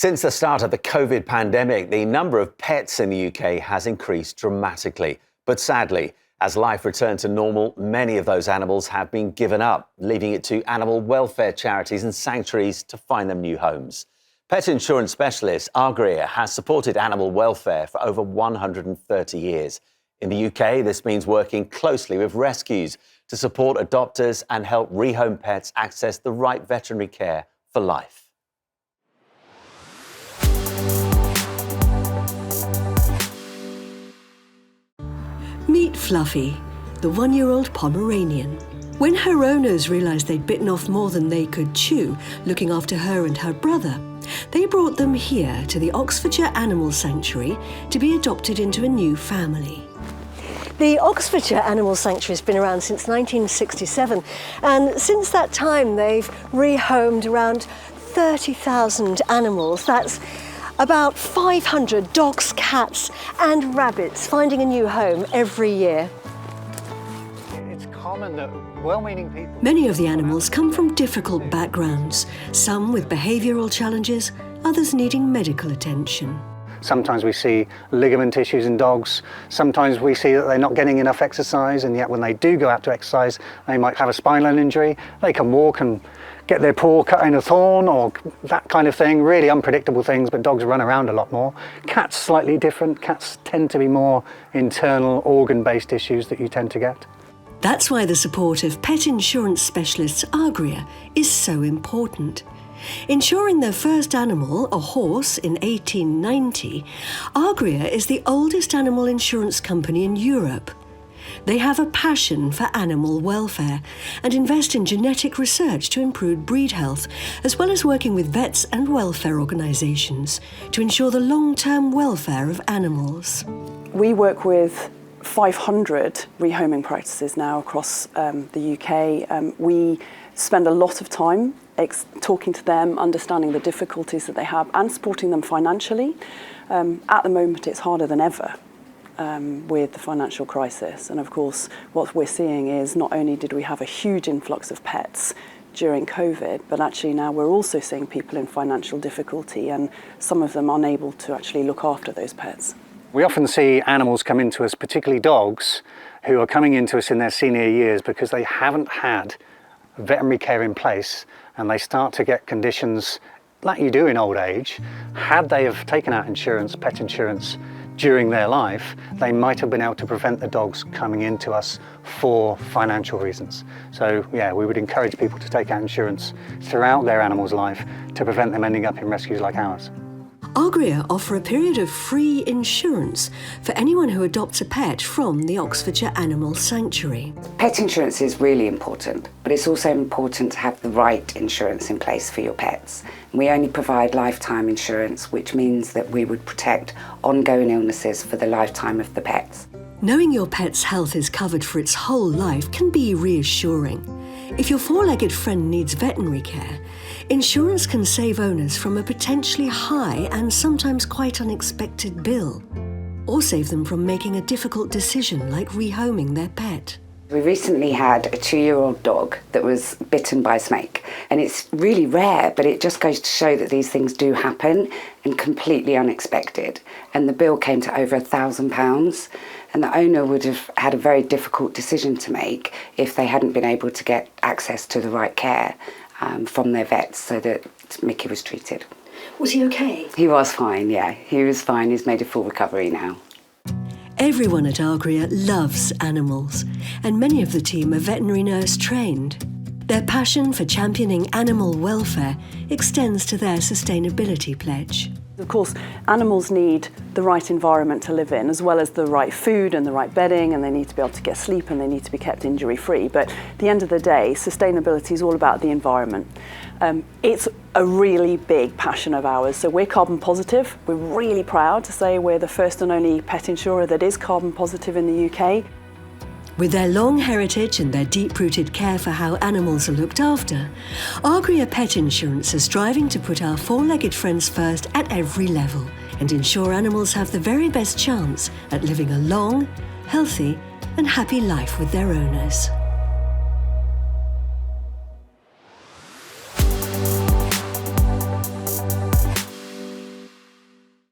Since the start of the COVID pandemic, the number of pets in the UK has increased dramatically. But sadly, as life returned to normal, many of those animals have been given up, leaving it to animal welfare charities and sanctuaries to find them new homes. Pet insurance specialist Agria has supported animal welfare for over 130 years. In the UK, this means working closely with rescues to support adopters and help rehomed pets access the right veterinary care for life. Meet Fluffy, the one-year-old Pomeranian. When her owners realised they'd bitten off more than they could chew, looking after her and her brother, they brought them here to the Oxfordshire Animal Sanctuary to be adopted into a new family. The Oxfordshire Animal Sanctuary has been around since 1967, and since that time they've rehomed around 30,000 animals. That's about 500 dogs, cats and rabbits finding a new home every year. It's common that well-meaning people... Many of the animals come from difficult backgrounds, some with behavioural challenges, others needing medical attention. Sometimes we see ligament issues in dogs, sometimes we see that they're not getting enough exercise, and yet when they do go out to exercise, they might have a spinal injury. They can walk and get their paw cut in a thorn or that kind of thing, really unpredictable things, but dogs run around a lot more. Cats slightly different. Cats tend to be more internal organ-based issues that you tend to get. That's why the support of pet insurance specialists Agria is so important. Insuring their first animal, a horse, in 1890, Agria is the oldest animal insurance company in Europe. They have a passion for animal welfare and invest in genetic research to improve breed health, as well as working with vets and welfare organisations to ensure the long-term welfare of animals. We work with 500 rehoming practices now across the UK. We spend a lot of time talking to them, understanding the difficulties that they have and supporting them financially. At the moment, it's harder than ever. With the financial crisis. And of course, what we're seeing is not only did we have a huge influx of pets during COVID, but actually now we're also seeing people in financial difficulty and some of them unable to actually look after those pets. We often see animals come into us, particularly dogs, who are coming into us in their senior years because they haven't had veterinary care in place and they start to get conditions like you do in old age. Had they have taken out insurance, pet insurance, during their life, they might have been able to prevent the dogs coming into us for financial reasons. So yeah, we would encourage people to take out insurance throughout their animal's life to prevent them ending up in rescues like ours. Agria offer a period of free insurance for anyone who adopts a pet from the Oxfordshire Animal Sanctuary. Pet insurance is really important, but it's also important to have the right insurance in place for your pets. We only provide lifetime insurance, which means that we would protect ongoing illnesses for the lifetime of the pets. Knowing your pet's health is covered for its whole life can be reassuring. If your four-legged friend needs veterinary care, insurance can save owners from a potentially high and sometimes quite unexpected bill, or save them from making a difficult decision like rehoming their pet. We recently had a 2-year-old dog that was bitten by a snake, and it's really rare, but it just goes to show that these things do happen and completely unexpected. And the bill came to over £1,000, and the owner would have had a very difficult decision to make if they hadn't been able to get access to the right care from their vets so that Mickey was treated. Was he okay? He was fine, yeah. He was fine. He's made a full recovery now. Everyone at Agria loves animals, and many of the team are veterinary nurse trained. Their passion for championing animal welfare extends to their sustainability pledge. Of course, animals need the right environment to live in, as well as the right food and the right bedding, and they need to be able to get sleep and they need to be kept injury-free. But at the end of the day, sustainability is all about the environment. It's a really big passion of ours. So we're carbon positive. We're really proud to say we're the first and only pet insurer that is carbon positive in the UK. With their long heritage and their deep-rooted care for how animals are looked after, Agria Pet Insurance is striving to put our four-legged friends first at every level and ensure animals have the very best chance at living a long, healthy and happy life with their owners.